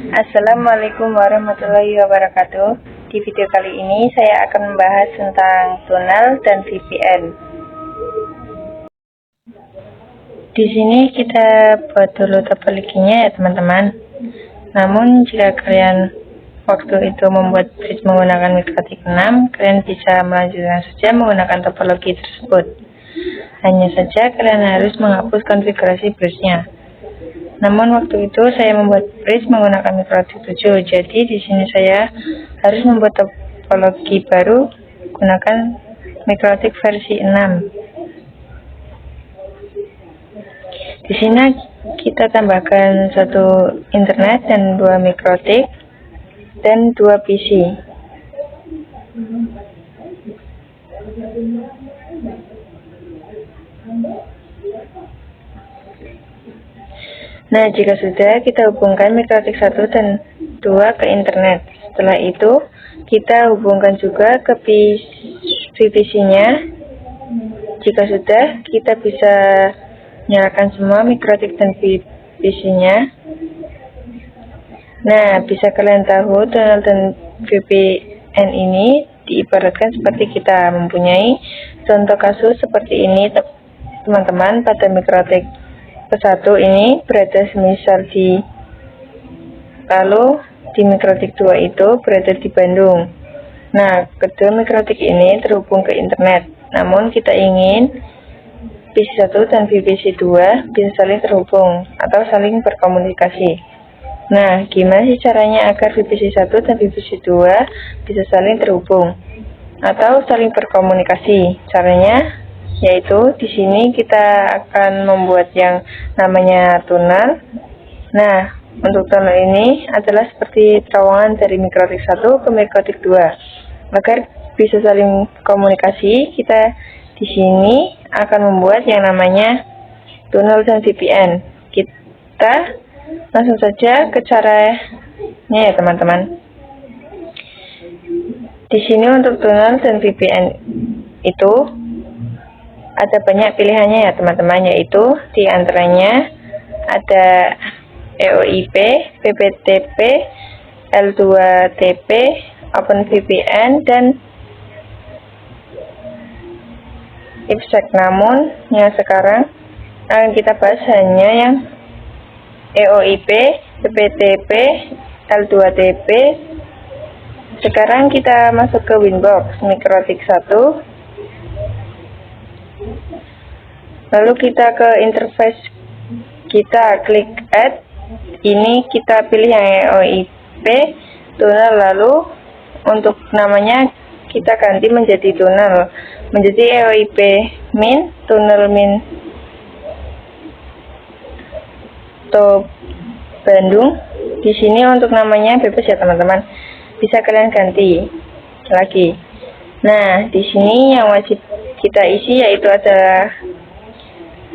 Assalamualaikum warahmatullahi wabarakatuh. Di video kali ini saya akan membahas tentang tunnel dan VPN. Di sini kita buat dulu tabel linknya ya teman-teman. Namun jika kalian waktu itu membuat bridge menggunakan MikroTik 6, kalian bisa melanjutkan saja menggunakan topologi tersebut. Hanya saja kalian harus menghapus konfigurasi bridge-nya. Namun waktu itu saya membuat bridge menggunakan MikroTik 7, jadi di sini saya harus membuat topologi baru gunakan MikroTik versi 6. Di sini kita tambahkan satu internet dan 2 MikroTik dan 2 PC. Nah, jika sudah, kita hubungkan MikroTik 1 dan 2 ke internet. Setelah itu, kita hubungkan juga ke VPC-nya. Jika sudah, kita bisa nyalakan semua MikroTik dan VPC-nya. Nah, bisa kalian tahu tunnel dan VPN ini diibaratkan seperti kita mempunyai contoh kasus seperti ini, teman-teman. Pada MikroTik ke-1 ini berada semisal lalu di MikroTik 2 itu berada di Bandung. Nah, kedua MikroTik ini terhubung ke internet. Namun kita ingin PC1 dan VPC 2 bisa saling terhubung atau saling berkomunikasi. Nah, gimana sih caranya agar VPC 1 dan VPC 2 bisa saling terhubung atau saling berkomunikasi? Caranya yaitu di sini kita akan membuat yang namanya tunnel. Nah, untuk tunnel ini adalah seperti terowongan dari MikroTik 1 ke MikroTik 2. Agar bisa saling komunikasi, kita di sini akan membuat yang namanya tunnel dan VPN. Kita langsung saja ke caranya ya teman-teman. Di sini untuk tunnel dan VPN itu ada banyak pilihannya ya teman-teman, yaitu di antaranya ada EOIP, PPTP, L2TP, OpenVPN, dan IPsec. Namun yang sekarang akan kita bahas hanya yang EOIP, PPTP, L2TP. Sekarang kita masuk ke Winbox MikroTik 1. Lalu kita ke interface, kita klik add. Ini kita pilih yang EOIP tunnel, lalu untuk namanya kita ganti menjadi tunnel, menjadi EOIP min tunnel min to Bandung. Di sini untuk namanya bebas ya teman-teman, bisa kalian ganti lagi. Nah, di sini yang wajib kita isi yaitu ada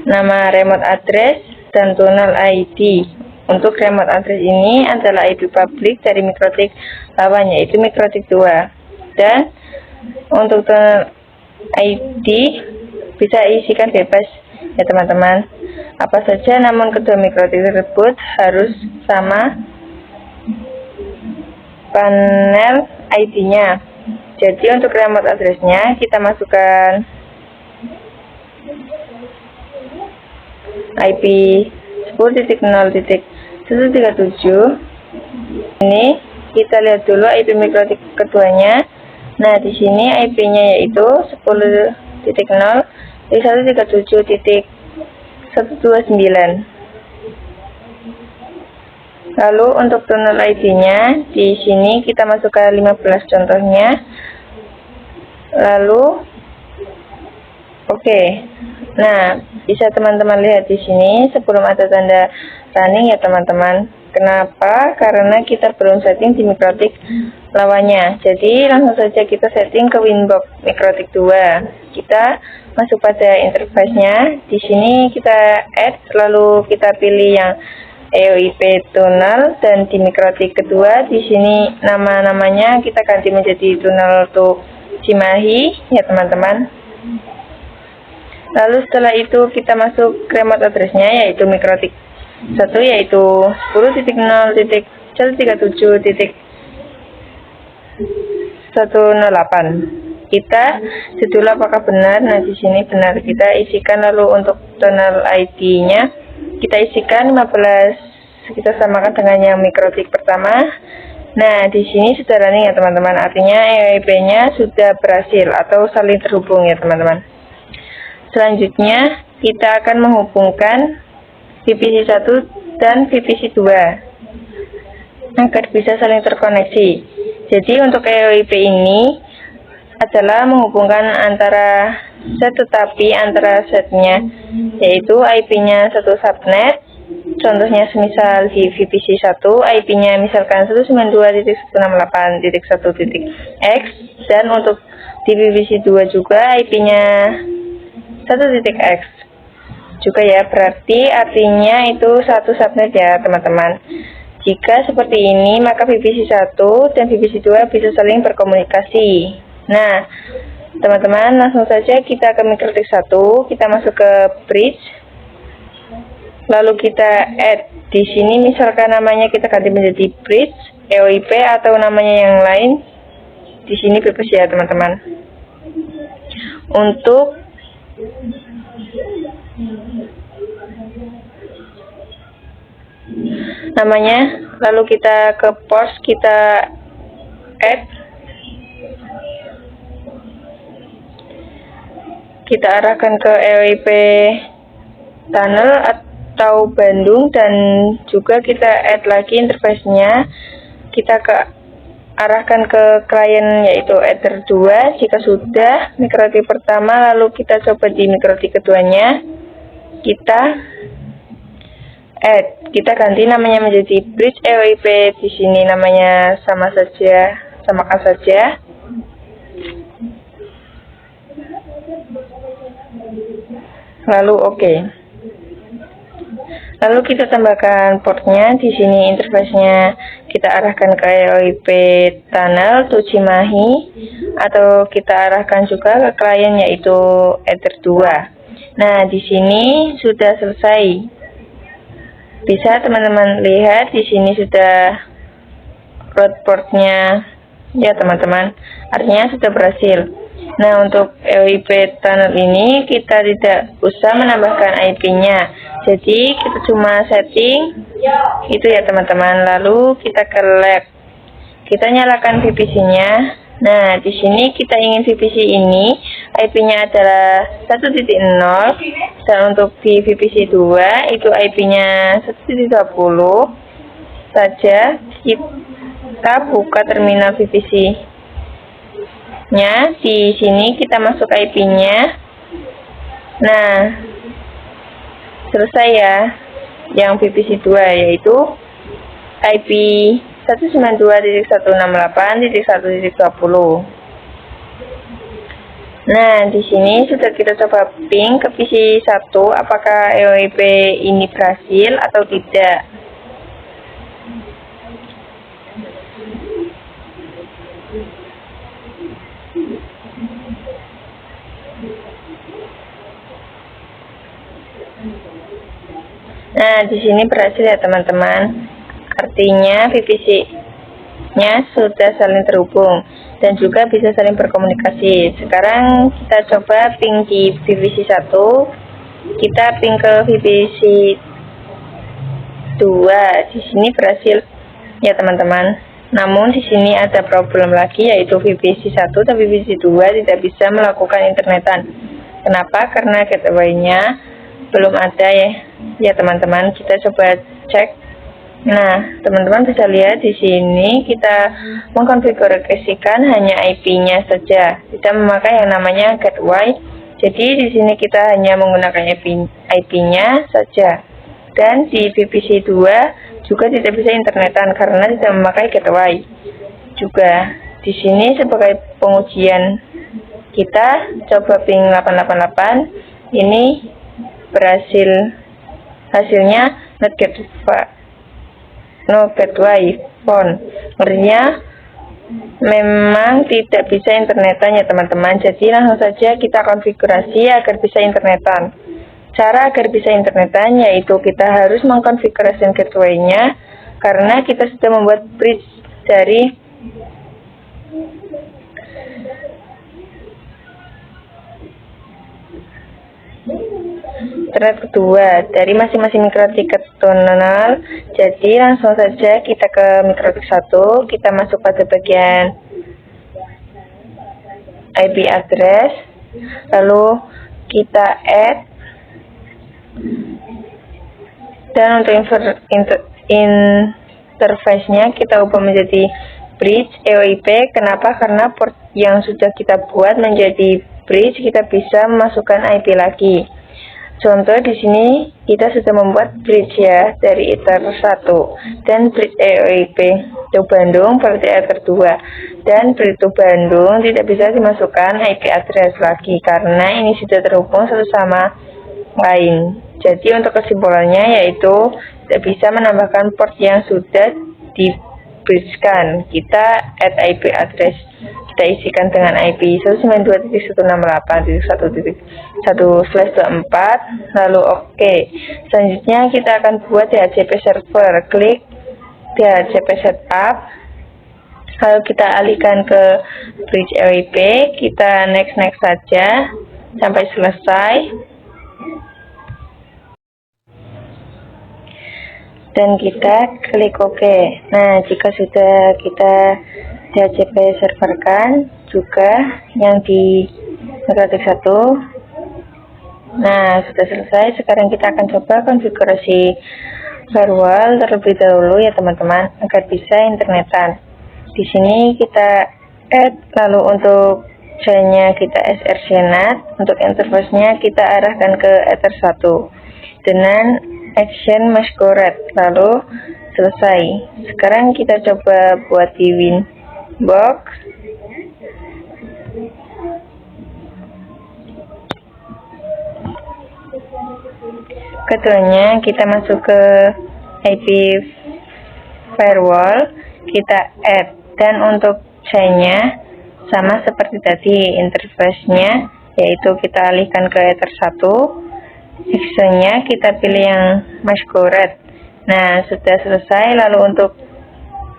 nama remote address dan tunnel ID. Untuk remote address ini adalah IP publik dari MikroTik lawan, yaitu MikroTik 2. Dan untuk tunnel ID bisa isikan bebas ya teman-teman, apa saja, namun kedua MikroTik tersebut harus sama panel ID-nya. Jadi untuk remote address-nya kita masukkan IP 10.0.137. Ini kita lihat dulu IP MikroTik keduanya. Nah, di sini IP-nya yaitu 10.0.137.129. Lalu untuk tunnel ID-nya di sini kita masukkan 15 contohnya. Lalu oke. Nah, bisa teman-teman lihat di sini sebelum ada tanda running ya teman-teman. Kenapa? Karena kita belum setting di MikroTik lawannya. Jadi langsung saja kita setting ke Winbox MikroTik 2. Kita masuk pada interface-nya. Di sini kita add, lalu kita pilih yang EOIP tunnel, dan di MikroTik kedua di sini nama-namanya kita ganti menjadi tunnel to Cimahi ya teman-teman. Lalu setelah itu kita masuk remote address-nya yaitu MikroTik 1 yaitu 10.0.1 137.108. Kita dulu apakah benar. Nah, di sini benar, kita isikan. Lalu untuk tunnel ID-nya kita isikan 15, kita samakan dengan yang mikrotik pertama. Nah, di sini sudah running ya teman-teman, artinya EOIP-nya sudah berhasil atau saling terhubung ya teman-teman. Selanjutnya kita akan menghubungkan VPC 1 dan VPC 2 agar bisa saling terkoneksi. Jadi untuk EOIP ini adalah menghubungkan antara set, tetapi antara setnya yaitu IP-nya satu subnet. Contohnya semisal di VPC 1 IP-nya misalkan 192.168.1.x, dan untuk di VPC 2 juga IP-nya 1.x juga ya, berarti artinya itu satu subnet ya teman-teman. Jika seperti ini maka VPC 1 dan VPC 2 bisa saling berkomunikasi. Nah teman-teman, langsung saja kita ke mikrotik 1, kita masuk ke bridge, lalu kita add. Di sini misalkan namanya kita ganti menjadi bridge EOIP atau namanya yang lain, di sini bebas ya teman-teman. Untuk namanya, lalu kita ke post, kita add, kita arahkan ke EOIP tunnel atau Bandung, dan juga kita add lagi interface-nya, kita arahkan ke klien yaitu Ether 2 jika sudah mikrotik pertama. Lalu kita coba di mikrotik keduanya, kita add, kita ganti namanya menjadi bridge EOIP. Di sini namanya samakan saja. Lalu oke. Lalu kita tambahkan portnya. Di sini interface-nya kita arahkan ke EOIP tunnel to Cimahi, atau kita arahkan juga ke klien yaitu Ether 2. Nah, di sini sudah selesai. Bisa teman-teman lihat di sini sudah root portnya ya teman-teman, artinya sudah berhasil. Nah, untuk EOIP tunnel ini kita tidak usah menambahkan IP-nya, jadi kita cuma setting itu ya teman-teman. Lalu kita ke lab, kita nyalakan VPC-nya. Nah, di sini kita ingin VPC ini IP-nya adalah 1.0, dan untuk di VPC 2 itu IP-nya 1.20 saja. Kita buka terminal VPC-nya. Di sini kita masuk IP-nya. Nah, selesai ya yang VPC 2, yaitu IP 192.168.1.20. Nah, di sini sudah kita coba ping ke PC 1 apakah EOIP ini berhasil atau tidak. Nah, di sini berhasil ya teman-teman. Artinya VPC-nya sudah saling terhubung dan juga bisa saling berkomunikasi. Sekarang kita coba ping di VPC 1. Kita ping ke VPC 2. Di sini berhasil ya teman-teman. Namun di sini ada problem lagi, yaitu VPC 1 dan VPC 2 tidak bisa melakukan internetan. Kenapa? Karena gateway-nya belum ada ya teman-teman. Kita coba cek. Nah, teman-teman bisa lihat di sini kita mengkonfigurasikan hanya IP-nya saja, tidak memakai yang namanya gateway. Jadi di sini kita hanya menggunakan IP-nya saja. Dan di VPC 2 juga tidak bisa internetan karena tidak memakai gateway. Juga di sini sebagai pengujian kita coba ping 888. Ini berhasil, hasilnya no gateway phone, artinya memang tidak bisa internetan ya teman-teman. Jadi langsung saja kita konfigurasi agar bisa internetan. Cara agar bisa internetan yaitu kita harus mengkonfigurasikan gateway-nya karena kita sudah membuat bridge dari thread kedua dari masing-masing mikrotik ke tunnel. Jadi langsung saja kita ke mikrotik 1, kita masuk pada bagian IP address, lalu kita add, dan untuk interface-nya kita ubah menjadi bridge EOIP. Kenapa? Karena port yang sudah kita buat menjadi bridge, kita bisa memasukkan IP lagi. Contoh di sini kita sudah membuat bridge ya dari Ether 1 dan bridge EOIP to Bandung berarti Ether 2, dan bridge to Bandung tidak bisa dimasukkan IP address lagi karena ini sudah terhubung satu sama lain. Jadi untuk kesimpulannya yaitu tidak bisa menambahkan port yang sudah di-bridgekan. Kita add IP address, kita isikan dengan IP 192.168.1.1/24, lalu oke. Selanjutnya kita akan buat DHCP server. Klik DHCP setup, lalu kita alihkan ke bridge EOIP, kita next saja sampai selesai. Dan kita klik OK. Nah, jika sudah kita DHCP serverkan juga yang di mikrotik 1. Nah, sudah selesai. Sekarang kita akan coba konfigurasi firewall terlebih dahulu ya teman-teman, agar bisa internetan. Di sini kita add, lalu untuk jailnya kita src NAT, untuk interface-nya kita arahkan ke Ether 1 dengan action masquerade, lalu selesai. Sekarang kita coba buat di Winbox. Keduanya kita masuk ke IP firewall, kita add, dan untuk C-nya sama seperti tadi, interface-nya yaitu kita alihkan ke Ether 1. Action-nya kita pilih yang masquerade. Nah, sudah selesai. Lalu untuk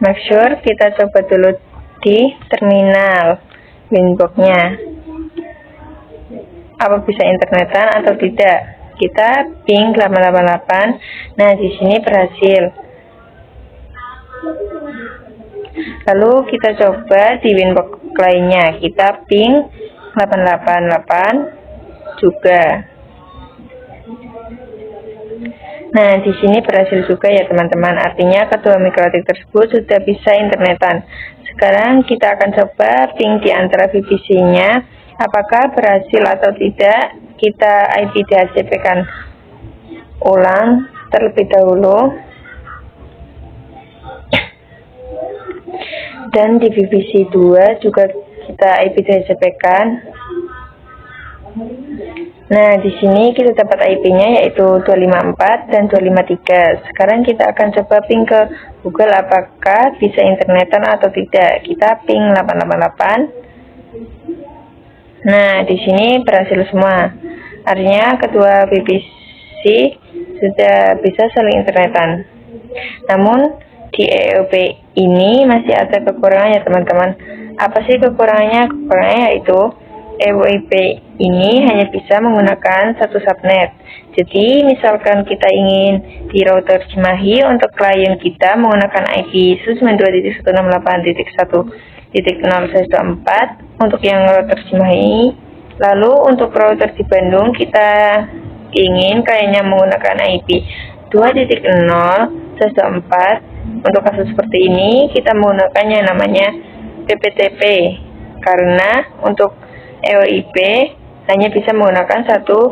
make sure kita coba dulu di terminal Winbox-nya apa bisa internetan atau tidak. Kita ping 888. Nah, di sini berhasil. Lalu kita coba di Winbox lainnya, kita ping 888 juga. Nah, di sini berhasil juga ya teman-teman. Artinya kedua mikrotik tersebut sudah bisa internetan. Sekarang kita akan coba ping di antara VPC-nya, apakah berhasil atau tidak. Kita IP DHCP-kan ulang terlebih dahulu. Dan di VPC 2 juga kita IP DHCP-kan. Nah, di sini kita dapat IP-nya yaitu 254 dan 253. Sekarang kita akan coba ping ke Google apakah bisa internetan atau tidak. Kita ping 888. Nah, di sini berhasil semua. Artinya kedua VPC sudah bisa saling internetan. Namun di EOIP ini masih ada kekurangannya teman-teman. Apa sih kekurangannya? Kekurangannya yaitu EOIP ini hanya bisa menggunakan satu subnet. Jadi misalkan kita ingin di router Cimahi untuk klien kita menggunakan IP 192.168.1.0/24 untuk yang router Cimahi. Lalu untuk router di Bandung kita ingin kliennya menggunakan IP 2.0/24. Untuk kasus seperti ini kita menggunakannya namanya PPTP karena untuk EOIP hanya bisa menggunakan satu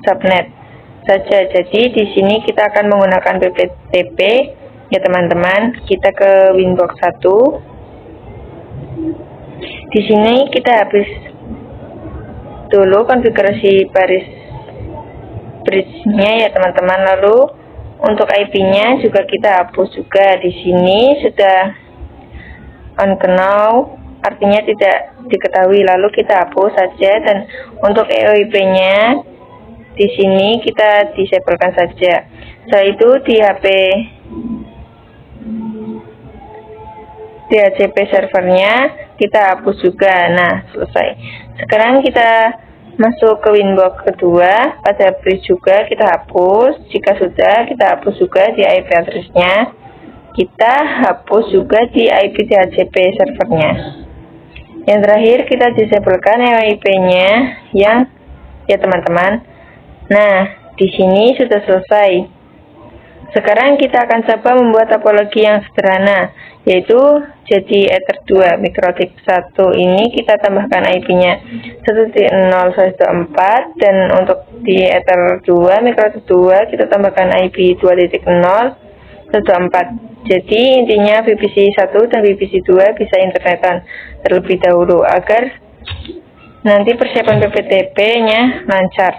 subnet saja. Jadi di sini kita akan menggunakan PPTP ya teman-teman. Kita ke Winbox 1. Di sini kita habis dulu konfigurasi baris bridge-nya ya teman-teman. Lalu untuk IP-nya juga kita hapus juga. Di sini sudah unknown, artinya tidak diketahui, lalu kita hapus saja. Dan untuk EOIP-nya di sini kita disablekan saja. Setelah itu di HP DHCP servernya kita hapus juga. Nah, selesai. Sekarang kita masuk ke Winbox kedua, pada bridge juga kita hapus. Jika sudah, kita hapus juga di IP address-nya. Kita hapus juga di IP DHCP servernya. Yang terakhir kita disablekan IP-nya yang ya teman-teman. Nah, di sini sudah selesai. Sekarang kita akan coba membuat topologi yang sederhana, yaitu jadi Ether 2 mikrotik 1 ini kita tambahkan IP-nya 1.0.1.4, dan untuk di Ether 2 mikrotik 2 kita tambahkan IP 2.0.1.4. Jadi intinya VPC 1 dan VPC 2 bisa internetan terlebih dahulu agar nanti persiapan PPTP-nya lancar.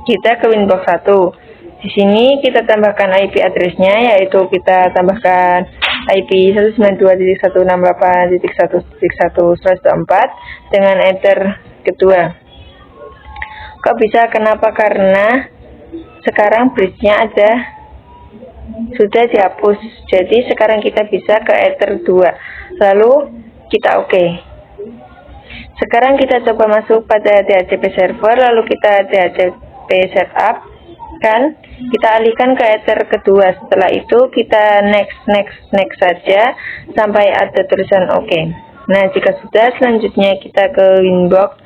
Kita ke Winbox 1. Di sini kita tambahkan IP address-nya, yaitu kita tambahkan IP 192.168.1.1.1.4 dengan Ether kedua. Kok bisa? Kenapa? Karena sekarang bridge-nya sudah dihapus. Jadi sekarang kita bisa ke Ether 2. Lalu kita oke. Sekarang kita coba masuk pada DHCP server, lalu kita DHCP setup. Kita alihkan ke Ether kedua. Setelah itu kita next saja sampai ada tulisan oke. Nah, jika sudah, selanjutnya kita ke Winbox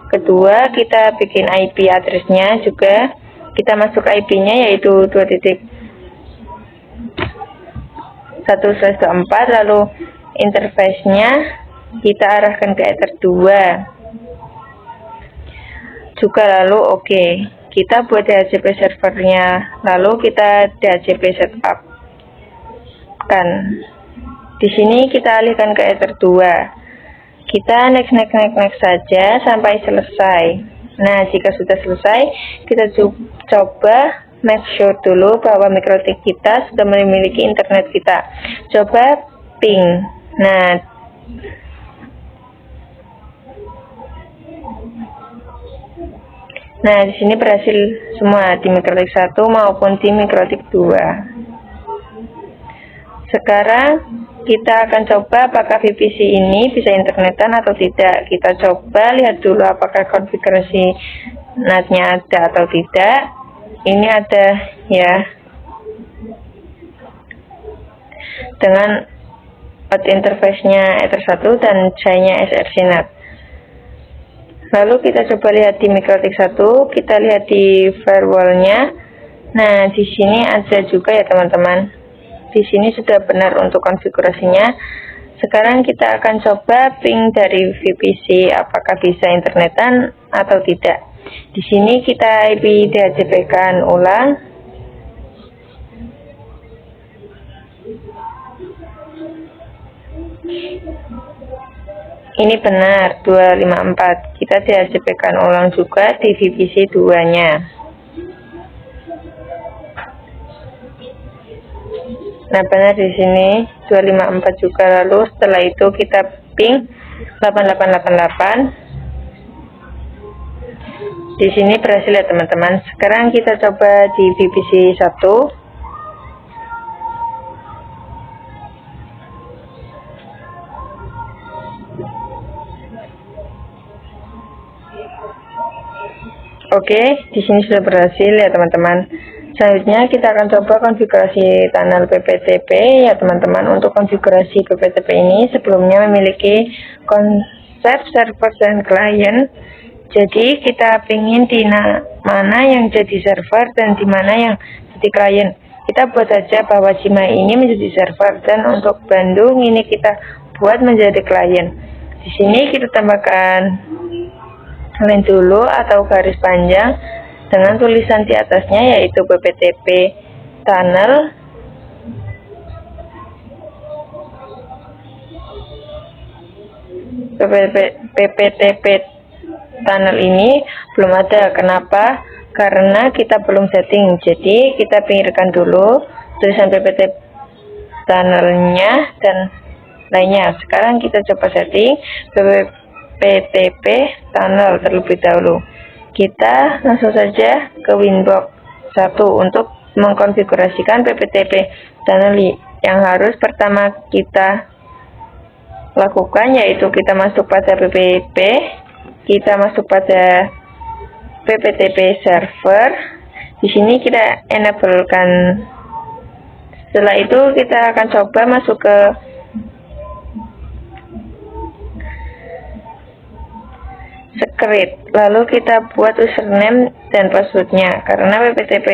kedua, kita bikin IP address-nya juga. Kita masuk IP-nya yaitu 2.1/4, lalu interface-nya kita arahkan ke Ether 2 juga, lalu oke. Kita buat DHCP servernya, lalu kita DHCP setup di sini kita alihkan ke Ether 2. Kita next saja sampai selesai. Nah, jika sudah selesai, kita coba make sure dulu bahwa mikrotik kita sudah memiliki internet kita. Coba ping. Nah, di sini berhasil semua di mikrotik 1 maupun di mikrotik 2. Sekarang kita akan coba apakah VPC ini bisa internetan atau tidak. Kita coba lihat dulu apakah konfigurasi NAT-nya ada atau tidak. Ini ada ya, dengan out interface-nya Ether 1 dan CHAI-nya SRC NAT. Lalu kita coba lihat di mikrotik 1, kita lihat di firewall-nya. Nah, di sini ada juga ya teman-teman. Di sini sudah benar untuk konfigurasinya. Sekarang kita akan coba ping dari VPC apakah bisa internetan atau tidak. Di sini kita IP DHCP-kan ulang. Ini benar 254. Kita DHCP-kan ulang juga di VPC 2-nya. Nah, benar di sini 254 juga. Lalu setelah itu kita ping 8888. Di sini berhasil ya teman-teman. Sekarang kita coba di VPC 1. Oke, di sini sudah berhasil ya teman-teman. Selanjutnya kita akan coba konfigurasi tunnel PPTP ya teman-teman. Untuk konfigurasi PPTP ini sebelumnya memiliki konsep server dan klien. Jadi kita ingin di mana yang jadi server dan di mana yang jadi klien. Kita buat saja bahwa Cimahi ini menjadi server dan untuk Bandung ini kita buat menjadi klien. Di sini kita tambahkan line dulu atau garis panjang dengan tulisan di atasnya yaitu PPTP tunnel. PPTP tunnel ini belum ada. Kenapa? Karena kita belum setting. Jadi kita pinggirkan dulu tulisan PPTP tunnelnya dan lainnya. Sekarang kita coba setting PTP tunnel terlebih dahulu. Kita langsung saja ke Winbox 1 untuk mengkonfigurasikan PPTP tunnel. Yang harus pertama kita lakukan yaitu kita masuk pada PPP, kita masuk pada PPTP server. Di sini kita enablekan. Setelah itu kita akan coba masuk ke script, lalu kita buat username dan passwordnya, karena PPTP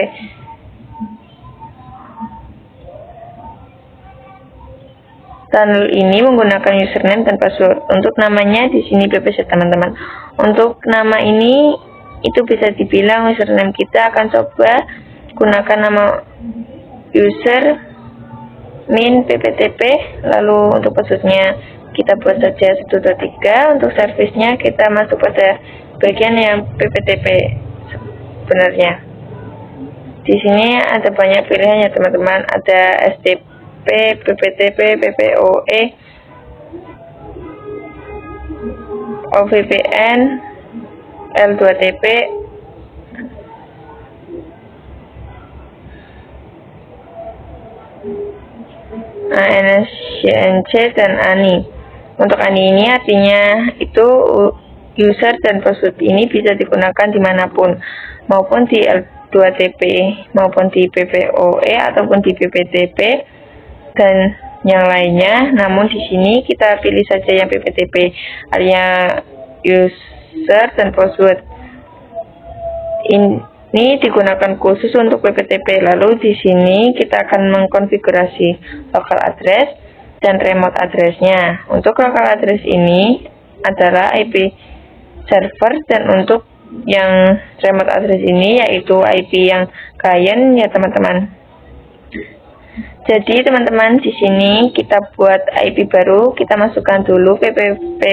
tunnel ini menggunakan username dan password. Untuk namanya di sini PPC teman-teman. Untuk nama ini itu bisa dibilang username, kita akan coba gunakan nama user min PPTP, lalu untuk passwordnya kita buat saja 123. Untuk servisnya kita masuk pada bagian yang PPTP sebenarnya. Di sini ada banyak pilihan ya teman-teman, ada STP, PPTP, PPOE, OVPN, L2TP, ANSCNC, dan ANI. Untuk ANI ini artinya itu user dan password ini bisa digunakan dimanapun, maupun di L2TP, maupun di PPOE, ataupun di PPTP, dan yang lainnya. Namun di sini kita pilih saja yang PPTP, artinya user dan password. Ini digunakan khusus untuk PPTP. Lalu di sini kita akan mengkonfigurasi local address dan remote address-nya. Untuk local address ini adalah IP server, dan untuk yang remote address ini yaitu IP yang client ya teman-teman. Jadi teman-teman, di sini kita buat IP baru, kita masukkan dulu PPP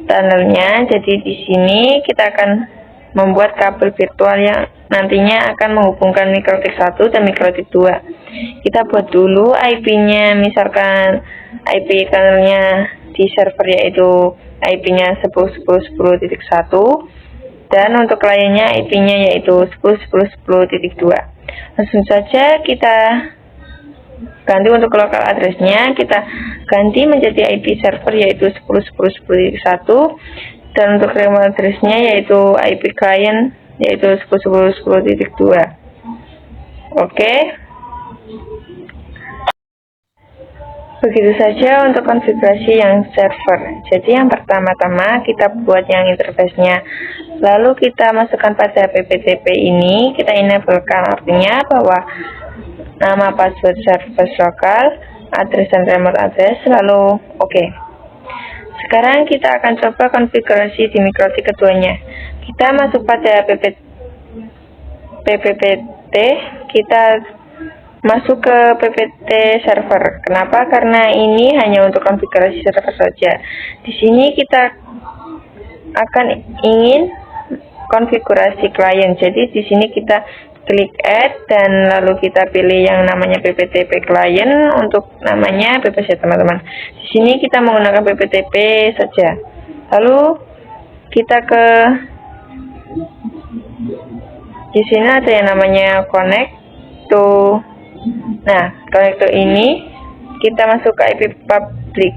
tunnelnya. Jadi di sini kita akan membuat kabel virtual yang nantinya akan menghubungkan mikrotik 1 dan mikrotik 2. Kita buat dulu IP-nya, misalkan IP tunnelnya di server yaitu IP-nya 10.10.10.1, dan untuk kliennya IP-nya yaitu 10.10.10.2. Langsung saja kita ganti. Untuk local address-nya kita ganti menjadi IP server yaitu 10.10.10.1, dan untuk remote address-nya yaitu IP client yaitu 10.10.10.2. Oke. Begitu saja untuk konfigurasi yang server. Jadi yang pertama-tama kita buat yang interface-nya, lalu kita masukkan pada PPTP ini, kita enablekan, artinya bahwa nama password service lokal, address dan remote address, lalu oke. Sekarang kita akan coba konfigurasi di mikrotik keduanya. Kita masuk pada PPPT, kita masuk ke PPT server. Kenapa? Karena ini hanya untuk konfigurasi server saja. Di sini kita akan ingin konfigurasi klien. Jadi di sini kita klik add, dan lalu kita pilih yang namanya PPTP client. Untuk namanya PPC teman-teman. Di sini kita menggunakan PPTP saja. Lalu kita ke di sini ada yang namanya connect to. Nah, connect to ini kita masuk ke IP public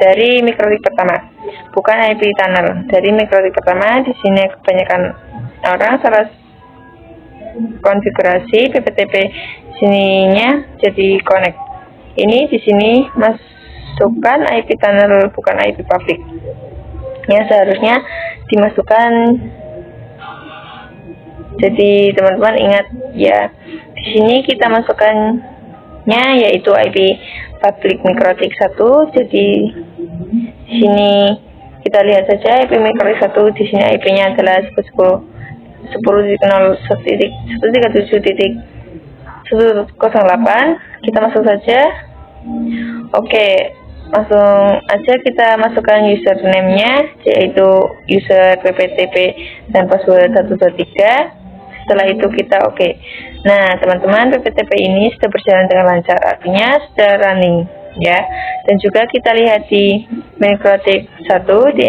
dari mikrotik pertama, bukan IP tunnel. Dari mikrotik pertama. Di sini kebanyakan orang salah konfigurasi PPTP sininya jadi connect. Ini di sini masukkan IP tunnel, bukan IP public. Ya, seharusnya dimasukkan. Jadi teman-teman ingat ya, di sini kita masukkannya yaitu IP public mikrotik 1. Jadi di sini kita lihat saja IP mikrotik 1. Di sini IP-nya adalah 10.0.137.108. Kita masuk saja. Oke, langsung aja kita masukkan username-nya yaitu user PPTP dan password 123. Setelah itu kita oke. Nah teman-teman, PPTP ini sudah berjalan dengan lancar, artinya sudah running ya. Dan juga kita lihat di mikrotik 1 di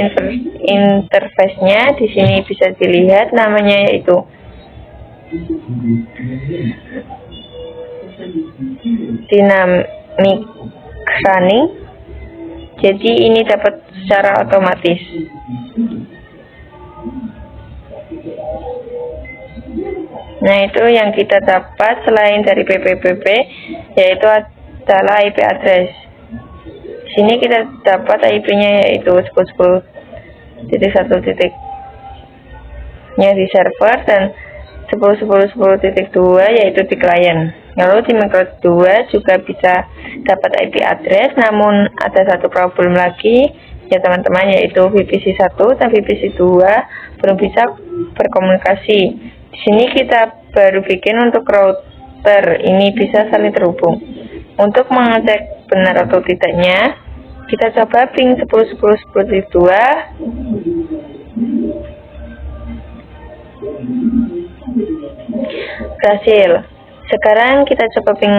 interface-nya, di sini bisa dilihat namanya yaitu dynamic running. Jadi ini dapat secara otomatis. Nah, itu yang kita dapat selain dari PPPP, yaitu adalah IP address. Di sini kita dapat IP-nya yaitu 10.10.1.nya di server dan 10.10.10.2 yaitu di klien. Lalu di microtik 2 juga bisa dapat IP address, namun ada satu problem lagi ya teman-teman, yaitu VPC 1 dan VPC 2 belum bisa berkomunikasi. Di sini kita baru bikin untuk router ini bisa saling terhubung. Untuk mengecek benar atau tidaknya, kita coba ping 10.10.10.2. Berhasil. Sekarang kita coba ping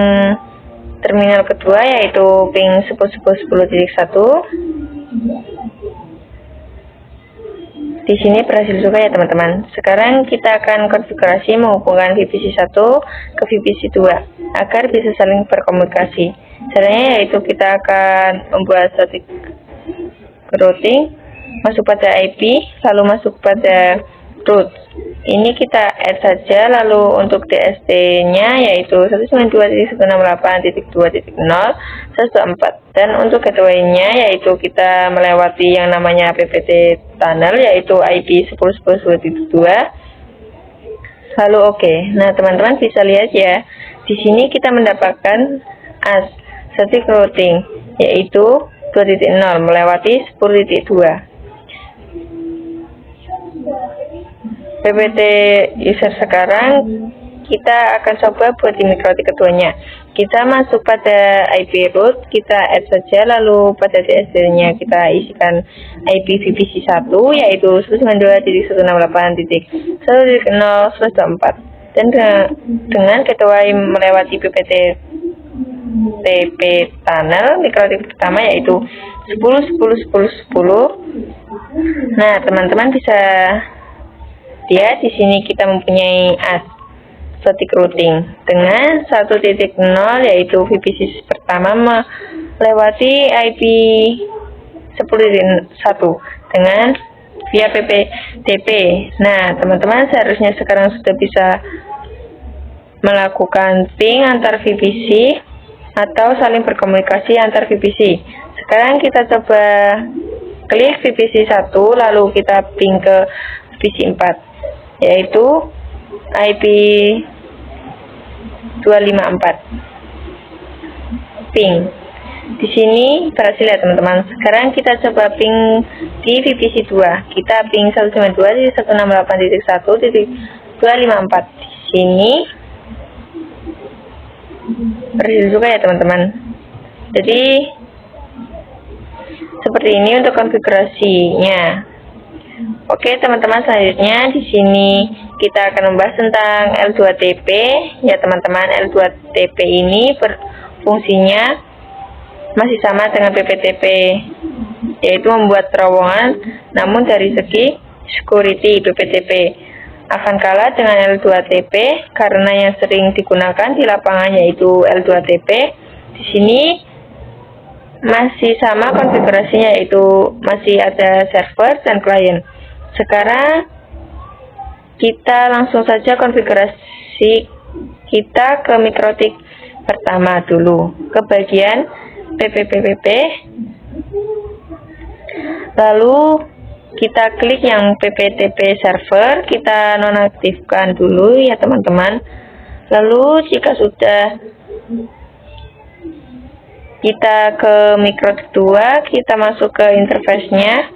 terminal kedua, yaitu ping 10.10.10.1. Di sini berhasil juga ya teman-teman. Sekarang kita akan konfigurasi menghubungkan VPC 1 ke VPC 2 agar bisa saling berkomunikasi. Caranya yaitu kita akan membuat static routing, masuk pada IP, lalu masuk pada root. Ini kita add saja, lalu untuk DST-nya yaitu 192.168.2.0 124, dan untuk gateway-nya yaitu kita melewati yang namanya PPT tunnel yaitu IP 10.10.2. Lalu oke. Nah, teman-teman bisa lihat ya, di sini kita mendapatkan as static routing yaitu 2.0 melewati 10.2. PPT user sekarang kita akan coba buat di microtik keduanya. Kita masuk pada IP root, kita add saja, lalu pada DSL-nya kita isikan IP VPC 1 yaitu 192.168.1.0.124, dan dengan gateway melewati PPT TP tunnel microtik pertama yaitu 10.10.10.10. Nah, teman-teman bisa lihat di sini kita mempunyai as static routing dengan 1.0 yaitu VPC pertama melewati IP 10.1 dengan via PPTP. Nah, teman-teman seharusnya sekarang sudah bisa melakukan ping antar VPC atau saling berkomunikasi antar VPC. Sekarang kita coba klik VPC 1 lalu kita ping ke VPC 4 yaitu IP 254 ping. Di sini berhasil ya teman-teman. Sekarang kita coba ping di VPC 2. Kita ping 192.168.1.254. Di sini berhasil juga ya teman-teman. Jadi seperti ini untuk konfigurasinya. Oke teman-teman, selanjutnya di sini kita akan membahas tentang L2TP ya teman-teman. L2TP ini berfungsinya masih sama dengan PPTP, yaitu membuat terowongan, namun dari segi security PPTP akan kalah dengan L2TP karena yang sering digunakan di lapangan yaitu L2TP. Di sini masih sama konfigurasinya, yaitu masih ada server dan klien. Sekarang kita langsung saja konfigurasi kita ke microtik pertama dulu, ke bagian PPPP, lalu kita klik yang PPTP server, kita nonaktifkan dulu ya teman-teman. Lalu jika sudah, kita ke microtik 2, kita masuk ke interface-nya.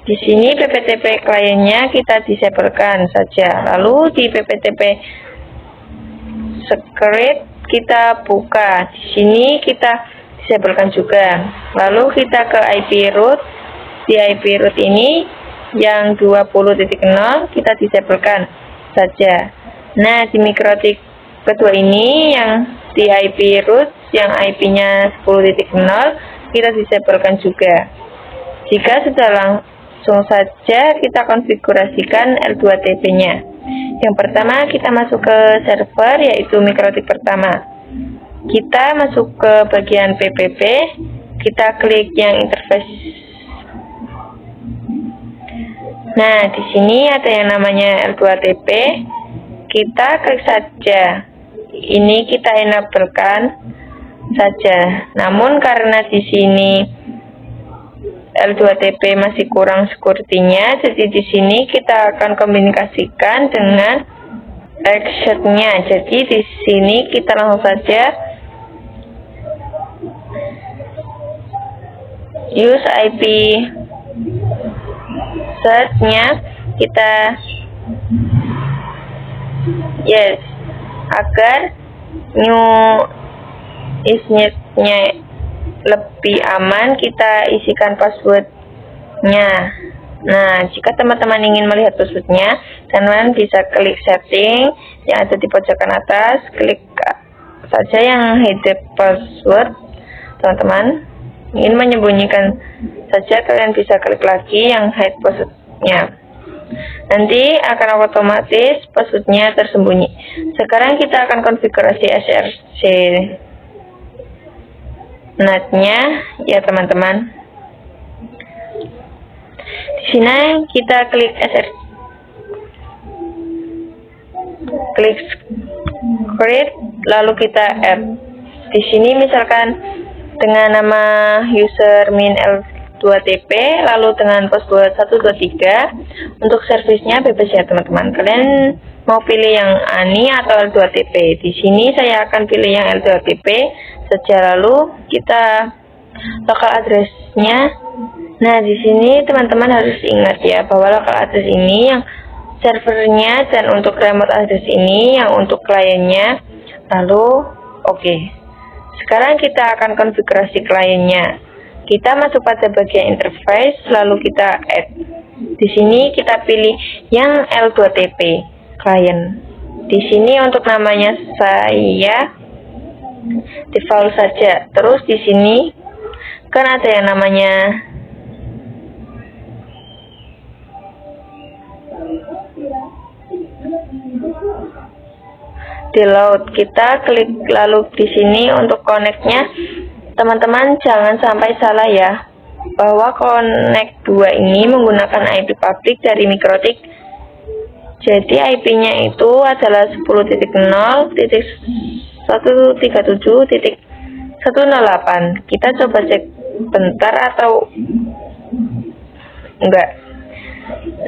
Di sini PPTP kliennya kita disablekan saja. Lalu di PPTP script kita buka. Di sini kita disablekan juga. Lalu kita ke IP root. Di IP root ini yang 20.0 kita disablekan saja. Nah, di microtik kedua ini yang di IP root yang IP-nya 10.0 kita disablekan juga. Jika sudah langsung saja kita konfigurasikan L2TP-nya. Yang pertama kita masuk ke server yaitu microtik pertama. kita masuk ke bagian PPP, kita klik yang interface. Nah, di sini ada yang namanya L2TP, kita klik saja. Ini kita enablekan saja. Namun karena di sini L2TP masih kurang security-nya, jadi di sini kita akan komunikasikan dengan actionnya. Jadi di sini kita langsung saja use IP search-nya, kita yes, agar new isnya lebih aman, kita isikan passwordnya. Nah, jika teman-teman ingin melihat passwordnya, teman-teman bisa klik setting yang ada di pojokan atas, klik saja yang hide password. Teman-teman ingin menyembunyikan saja, kalian bisa klik lagi yang hide passwordnya. Nanti akan otomatis passwordnya tersembunyi. Sekarang kita akan konfigurasi SRC NAT-nya ya teman-teman. Di sini kita klik klik script, lalu kita add. Di sini misalkan dengan nama user min L2TP, lalu dengan password 123. Untuk servisnya bebas ya teman-teman. Kalian mau pilih yang ANI atau L2TP. Di sini saya akan pilih yang L2TP saja, lalu kita local address-nya. Nah, di sini teman-teman harus ingat ya bahwa local address ini yang servernya, dan untuk remote address ini yang untuk kliennya. Lalu oke. Sekarang kita akan konfigurasi kliennya. Kita masuk pada bagian interface, lalu kita add. Di sini kita pilih yang L2TP klien. Di sini untuk namanya saya default saja. Terus di sini kan ada yang namanya download. Kita klik lalu di sini untuk connect-nya. Teman-teman jangan sampai salah ya, bahwa connect 2 ini menggunakan IP public dari Mikrotik. Jadi IP-nya itu adalah 10.0.137.108. Kita coba cek bentar atau enggak.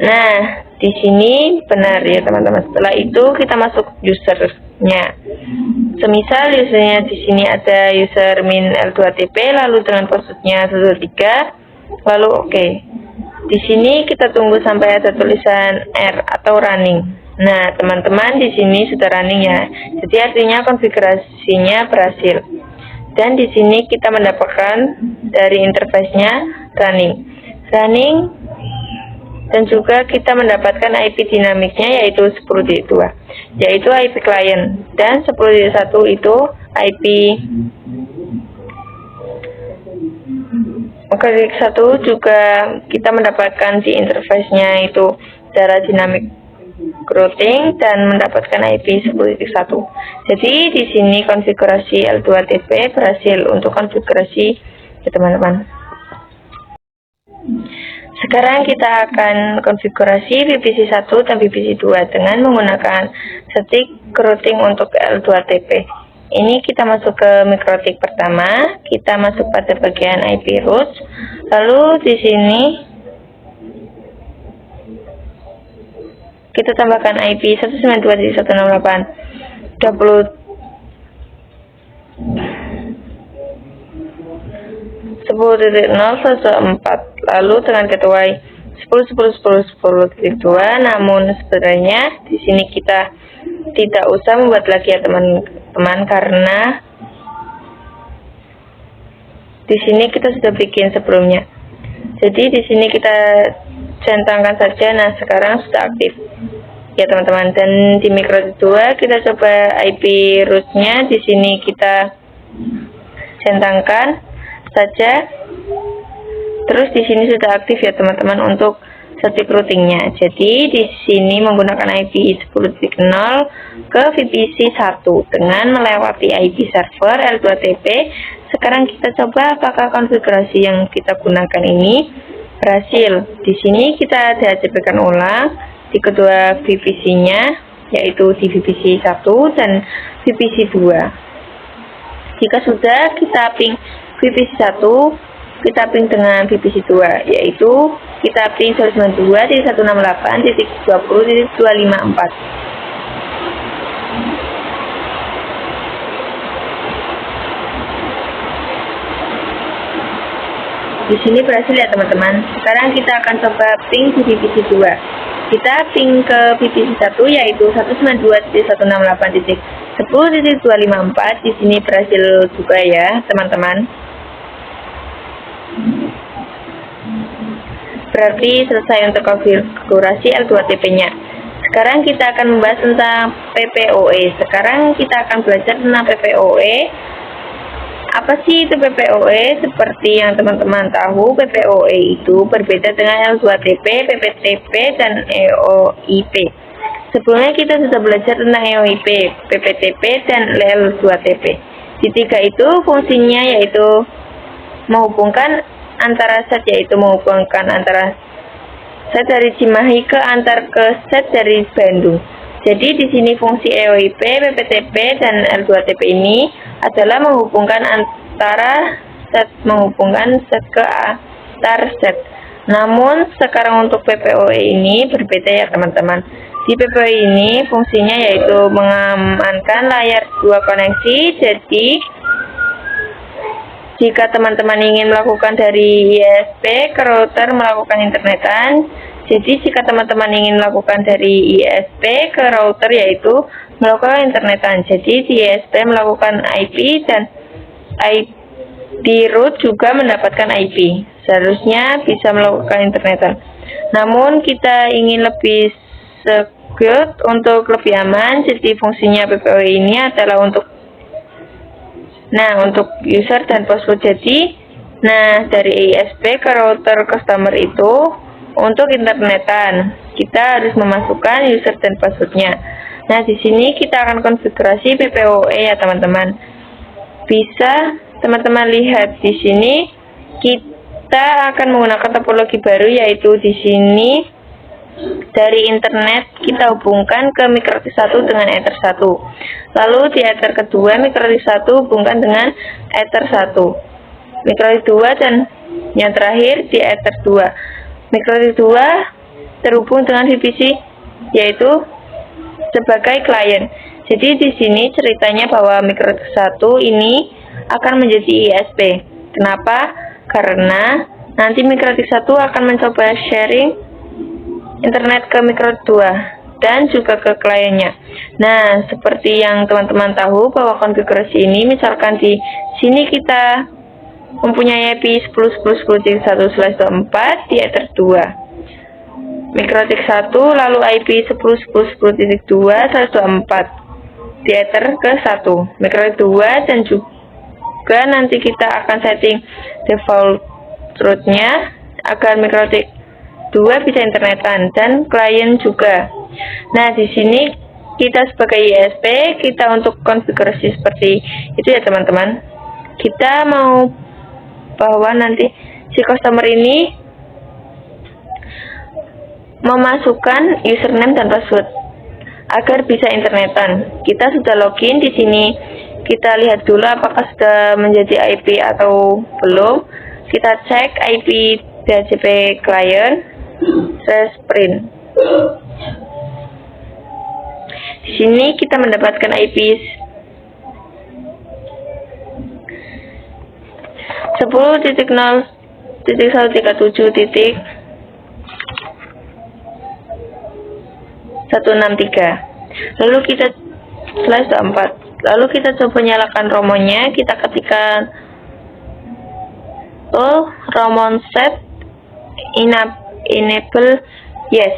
Nah, di sini benar ya teman-teman. Setelah itu kita masuk usernya. Semisal usernya di sini ada user min L2TP, lalu dengan passwordnya 123, lalu oke. Di sini kita tunggu sampai ada tulisan R atau running. Nah, teman-teman di sini sudah running ya. Jadi artinya konfigurasinya berhasil. Dan di sini kita mendapatkan dari interface-nya running. Dan juga kita mendapatkan IP dinamiknya yaitu 10.2, yaitu IP klien, dan 10.1 itu IP klik 1 juga kita mendapatkan di interface-nya itu secara dinamik routing dan mendapatkan IP 10.1. Jadi di sini konfigurasi L2TP berhasil untuk konfigurasi ya teman-teman. Sekarang kita akan konfigurasi VPC 1 dan VPC 2 dengan menggunakan stick routing untuk L2TP. Ini kita masuk ke Mikrotik pertama, kita masuk pada bagian IP root. Lalu di sini kita tambahkan IP 192.168.10.0.104. Lalu dengan ketuai 10.10.10.10.2. Namun sebenarnya di sini kita tidak usah membuat lagi ya teman-teman, karena di sini kita sudah bikin sebelumnya. Jadi di sini kita centangkan saja. Nah, sekarang sudah aktif ya teman-teman. Dan di Mikrotik 2 kita coba IP root-nya, di sini kita centangkan saja. Terus di sini sudah aktif ya teman-teman untuk static routingnya. Jadi di sini menggunakan IP 10.0 ke VPC 1 dengan melewati IP server L2TP. Sekarang kita coba apakah konfigurasi yang kita gunakan ini berhasil. Di sini kita DHCP-kan ulang di kedua VPC-nya, yaitu di VPC 1 dan VPC 2. Jika sudah, kita ping VPC 1, kita ping dengan VPC 2, yaitu kita ping 192.168.20.254. Di sini berhasil ya teman-teman. Sekarang kita akan coba ping di VPC 2. Kita ping ke VPC 1, yaitu 192.168.10.254. Di sini berhasil juga ya teman-teman. Berarti selesai untuk konfigurasi L2TP-nya. Sekarang kita akan membahas tentang PPOE. Sekarang kita akan belajar tentang PPOE. Apa sih itu PPOE? Seperti yang teman-teman tahu, PPOE itu berbeda dengan L2TP, PPTP, dan EOIP. Sebelumnya kita sudah belajar tentang EOIP, PPTP, dan L2TP. Di tiga itu fungsinya yaitu menghubungkan antara set, yaitu menghubungkan antara set dari Cimahi ke set dari Bandung. Jadi di sini fungsi EOIP, PPTP, dan L2TP ini adalah menghubungkan set ke antar set. Namun sekarang untuk PPOE ini berbeda ya teman-teman. Di PPOE ini fungsinya yaitu mengamankan layar dua koneksi. Jadi jika teman-teman ingin melakukan dari ISP ke router melakukan internetan, jadi jika teman-teman ingin melakukan dari ISP ke router yaitu melakukan internetan. Jadi di ISP melakukan IP dan di root juga mendapatkan IP. Seharusnya bisa melakukan internetan. Namun kita ingin lebih secure untuk lebih aman, jadi fungsinya PPOE ini adalah untuk user dan password. Jadi, dari ISP ke router customer itu untuk internetan, kita harus memasukkan user dan passwordnya. Nah, di sini kita akan konfigurasi PPOE ya teman-teman. Bisa teman-teman lihat di sini kita akan menggunakan topologi baru, yaitu di sini dari internet kita hubungkan ke mikrotik 1 dengan ether 1. Lalu di ether kedua mikrotik 1 hubungkan dengan ether 1. Mikrotik 2 dan yang terakhir di ether 2. Mikrotik 2 terhubung dengan VPC yaitu sebagai klien. Jadi di sini ceritanya bahwa mikrotik 1 ini akan menjadi ISP. Kenapa? Karena nanti mikrotik 1 akan mencoba sharing internet ke mikrotik 2 dan juga ke kliennya. Nah, seperti yang teman-teman tahu bahwa konfigurasi ini, misalkan di sini kita mempunyai IP 10.10.10.1/24 di ether 2. Mikrotik 1 lalu IP 10.10.2/124 di ether ke 1. Mikrotik 2 dan juga nanti kita akan setting default route-nya agar mikrotik 2 bisa internetan dan klien juga. Nah, di sini kita sebagai ISP, kita untuk konfigurasi seperti itu ya teman-teman. Kita mau bahwa nanti si customer ini memasukkan username dan password agar bisa internetan. Kita sudah login di sini. Kita lihat dulu apakah sudah menjadi IP atau belum. Kita cek IP DHCP client print. Di sini kita mendapatkan IP 10.0.137.163. Lalu kita /24. Lalu kita coba nyalakan romonya. Kita ketikkan romon set enable yes.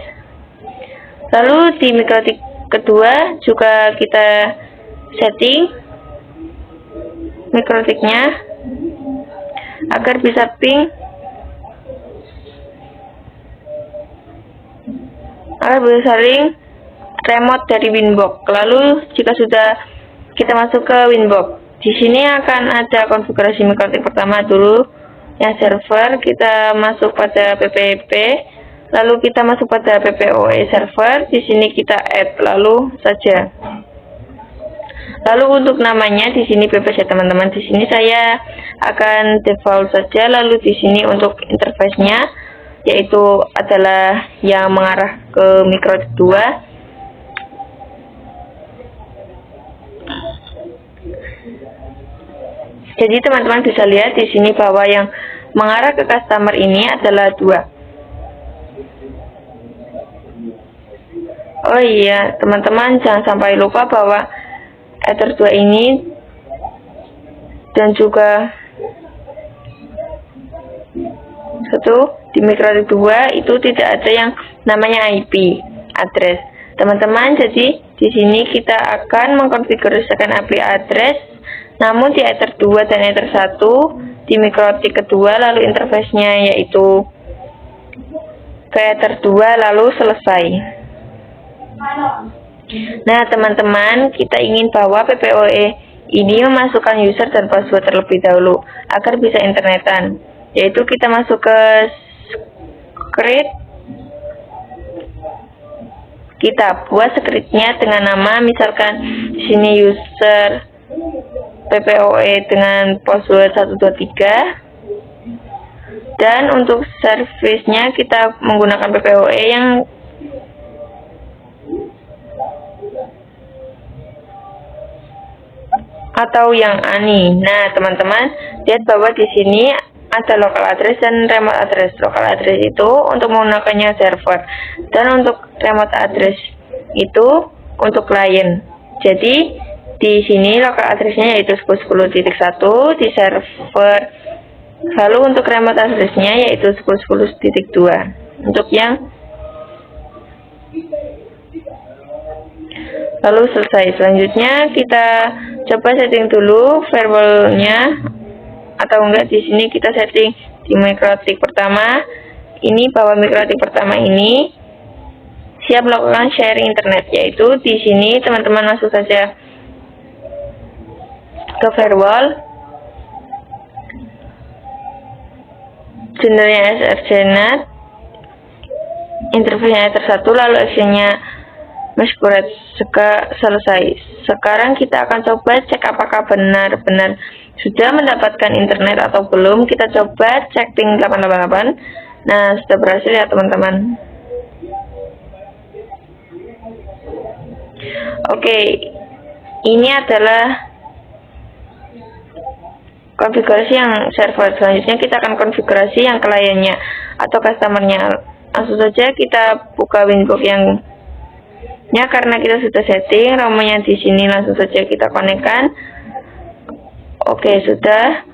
Lalu di mikrotik kedua juga kita setting mikrotiknya agar bisa ping agar bersaling remote dari Winbox. Lalu jika sudah kita masuk ke Winbox, di sini akan ada konfigurasi mikrotik pertama dulu yang server. Kita masuk pada PPP, lalu kita masuk pada PPOE server. Di sini kita add lalu saja. Lalu untuk namanya di sini bebas ya teman-teman. Di sini saya akan default saja. Lalu di sini untuk interface-nya yaitu adalah yang mengarah ke mikrotik 2. Jadi teman-teman bisa lihat di sini bahwa yang mengarah ke customer ini adalah 2. Oh iya, teman-teman jangan sampai lupa bahwa Ether 2 ini dan juga di mikrotik 2 itu tidak ada yang namanya IP address, teman-teman. Jadi di sini kita akan mengkonfigurasikan IP address, namun di Ether 2 dan Ether 1 di mikrotik kedua, lalu interface-nya yaitu ke Ether 2 lalu selesai. Nah teman-teman, kita ingin bahwa PPOE ini memasukkan user dan password terlebih dahulu agar bisa internetan, yaitu kita masuk ke script, kita buat scriptnya dengan nama misalkan di sini user PPOE dengan password 123, dan untuk service-nya kita menggunakan PPOE yang atau yang ANI. Nah, teman-teman, lihat bahwa di sini ada local address dan remote address. Local address itu untuk menggunakannya server, dan untuk remote address itu untuk klien. Jadi di sini local address-nya yaitu 10.10.1 di server. Lalu untuk remote address-nya yaitu 10.10.2 untuk yang lalu selesai. Selanjutnya kita coba setting dulu firewall-nya, atau enggak di sini kita setting di mikrotik pertama ini bahwa mikrotik pertama ini siap melakukan sharing internet, yaitu di sini teman-teman masuk saja ke firewall, channelnya srcnet, interface-nya Ether 1, lalu actionnya Meskuret selesai. Sekarang kita akan coba cek apakah benar-benar sudah mendapatkan internet atau belum. Kita coba cek ping 888. Nah, sudah berhasil ya teman-teman. Oke, ini adalah konfigurasi yang server. Selanjutnya kita akan konfigurasi yang kliennya atau customernya. Langsung saja kita buka Winbox yang karena kita sudah setting ROM-nya di sini, langsung saja kita konekkan. Oke, sudah.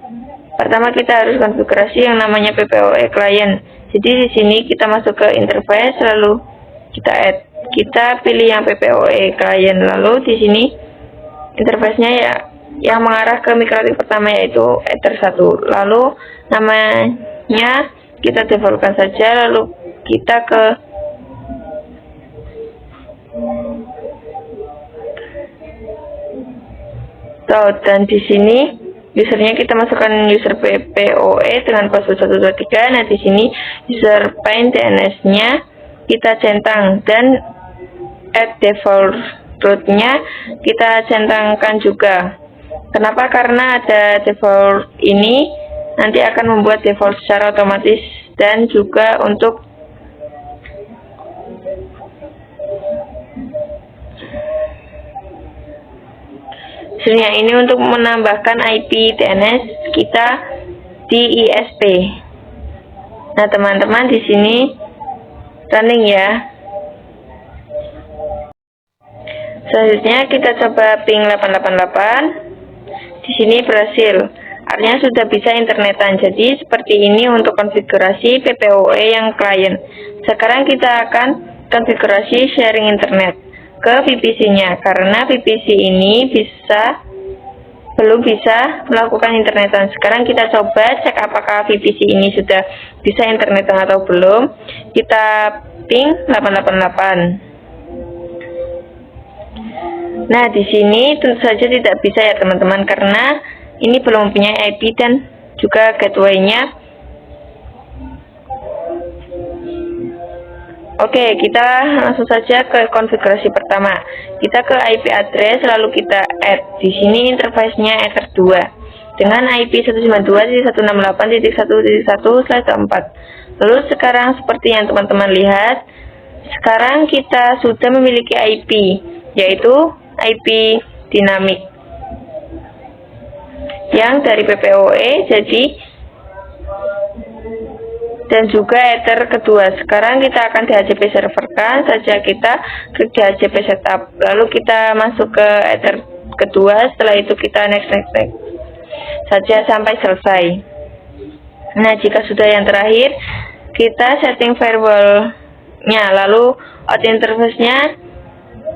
Pertama kita harus konfigurasi yang namanya PPOE client. Jadi di sini kita masuk ke interface, lalu kita add. Kita pilih yang PPOE client, lalu di sini interface-nya ya yang mengarah ke mikrotik pertama yaitu Ether 1. Lalu namanya kita defaultkan saja, lalu kita ke dan di sini usernya kita masukkan user PPOE dengan password 123. Nah di sini user paint DNS-nya kita centang, dan add default root-nya kita centangkan juga. Kenapa? Karena ada default ini nanti akan membuat default secara otomatis, dan juga untuk yang ini untuk menambahkan IP DNS kita di ISP. Nah teman-teman, di sini running ya. Selanjutnya kita coba ping 888. Di sini berhasil, artinya sudah bisa internetan. Jadi seperti ini untuk konfigurasi PPOE yang klien. Sekarang kita akan konfigurasi sharing internet ke VPC-nya, karena VPC ini belum bisa melakukan internetan. Sekarang kita coba cek apakah VPC ini sudah bisa internetan atau belum. Kita ping 888. Nah, di sini tentu saja tidak bisa ya teman-teman, karena ini belum mempunyai IP dan juga gateway-nya. Oke, kita langsung saja ke konfigurasi pertama. Kita ke IP address, lalu kita add. Di sini interface-nya Ether 2 dengan IP 192.168.1.1/4. Lalu sekarang seperti yang teman-teman lihat, sekarang kita sudah memiliki IP, yaitu IP dinamik yang dari PPOE dan juga Ether kedua. Sekarang kita akan DHCP serverkan saja, kita klik DHCP setup, lalu kita masuk ke Ether kedua. Setelah itu kita next saja sampai selesai. Nah, jika sudah yang terakhir, kita setting firewall-nya, lalu out interface-nya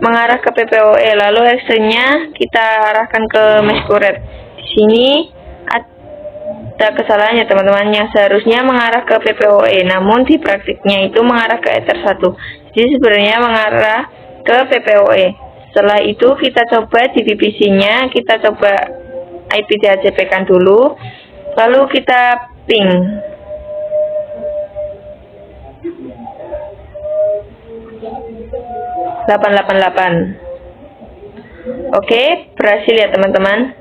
mengarah ke PPOE, lalu actionnya kita arahkan ke Masquerade. Di sini ada kesalahannya teman-teman, yang seharusnya mengarah ke PPOE, namun di praktiknya itu mengarah ke Ether 1. Jadi sebenarnya mengarah ke PPOE. Setelah itu kita coba di VPC-nya, kita coba IP DHCP-kan dulu, lalu kita ping. Oke, berhasil ya teman-teman.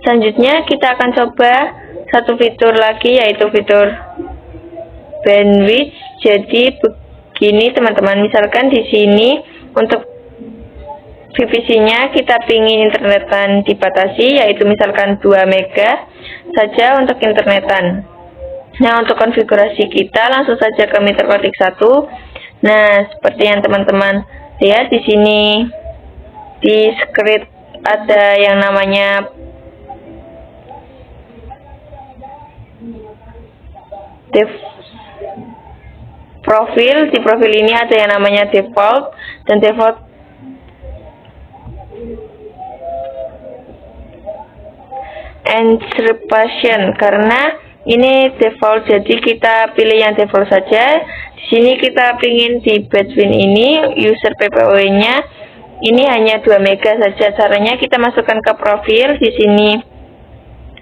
Selanjutnya kita akan coba satu fitur lagi, yaitu fitur bandwidth. Jadi begini teman-teman, misalkan di sini untuk VPC-nya kita pingin internetan dibatasi, yaitu misalkan 2 mega saja untuk internetan. Nah, untuk konfigurasi kita langsung saja ke MeterConfig 1. Nah, seperti yang teman-teman lihat di sini di script ada yang namanya profil. Di profil ini ada yang namanya default dan default encryption, karena ini default, jadi kita pilih yang default saja. Di sini kita pingin di Badwin ini user PPOE-nya ini hanya 2 mega saja. Caranya kita masukkan ke profil. Di sini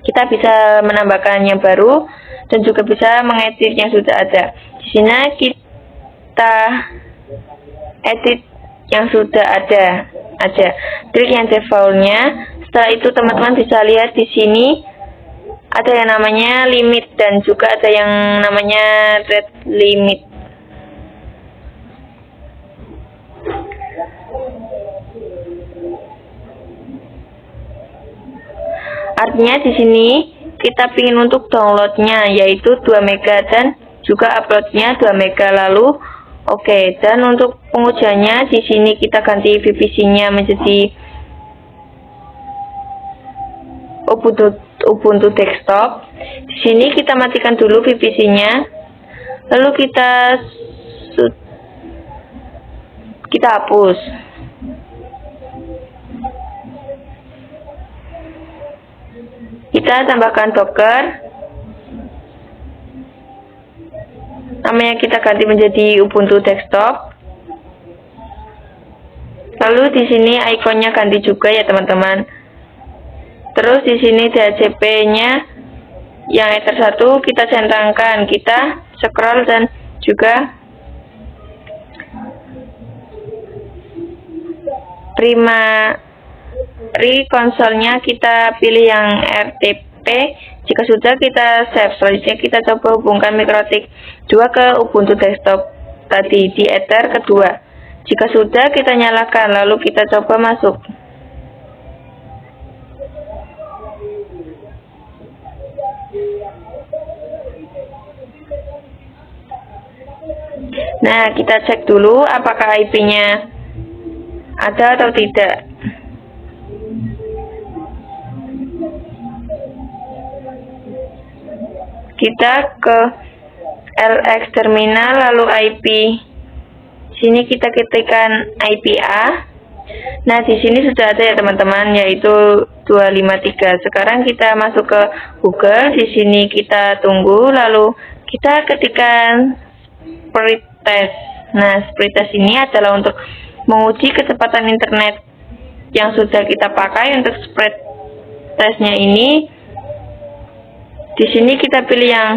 kita bisa menambahkan yang baru dan juga bisa mengedit yang sudah ada. Di sini kita edit yang sudah ada aja. Klik yang default-nya. Setelah itu teman-teman bisa lihat di sini ada yang namanya limit dan juga ada yang namanya red limit. Artinya di sini kita ingin untuk downloadnya yaitu 2 mega dan juga uploadnya 2 mega, lalu oke. Dan untuk pengujiannya di sini kita ganti VPC-nya menjadi Ubuntu desktop. Di sini kita matikan dulu VPC-nya, lalu kita hapus. Kita tambahkan Docker, namanya kita ganti menjadi Ubuntu desktop. Lalu di sini ikonnya ganti juga ya teman-teman. Terus di sini DHCP-nya yang Ether 1 kita centangkan, kita scroll dan juga primary konsolnya kita pilih yang RTP. Jika sudah kita save. Selanjutnya kita coba hubungkan MeterConfig 2 ke Ubuntu desktop tadi di Ether kedua. Jika sudah kita nyalakan, lalu kita coba masuk. Nah, kita cek dulu apakah IP-nya ada atau tidak. Kita ke LX terminal, lalu IP. Sini kita ketikkan IP A. Nah, di sini sudah ada ya teman-teman, yaitu 253. Sekarang kita masuk ke Google. Di sini kita tunggu, lalu kita ketikkan pretest. Nah, speed test ini adalah untuk menguji kecepatan internet yang sudah kita pakai. Untuk speed testnya ini, di sini kita pilih yang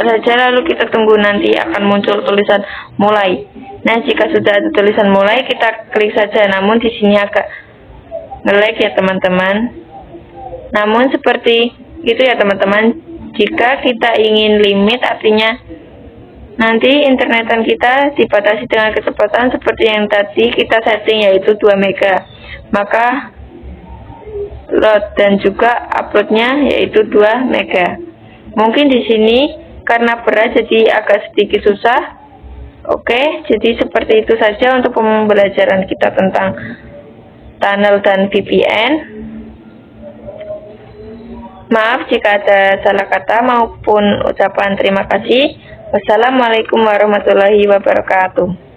saja, lalu kita tunggu, nanti akan muncul tulisan mulai. Nah, jika sudah ada tulisan mulai, kita klik saja. Namun di sini agak nge-lag ya teman-teman. Namun seperti itu ya teman-teman. Jika kita ingin limit, artinya nanti internetan kita dibatasi dengan kecepatan seperti yang tadi kita setting, yaitu 2 mega. Maka load dan juga uploadnya yaitu 2 mega. Mungkin di sini karena berat jadi agak sedikit susah. Oke, jadi seperti itu saja untuk pembelajaran kita tentang tunnel dan VPN. Maaf jika ada salah kata maupun ucapan terima kasih. Wassalamualaikum warahmatullahi wabarakatuh.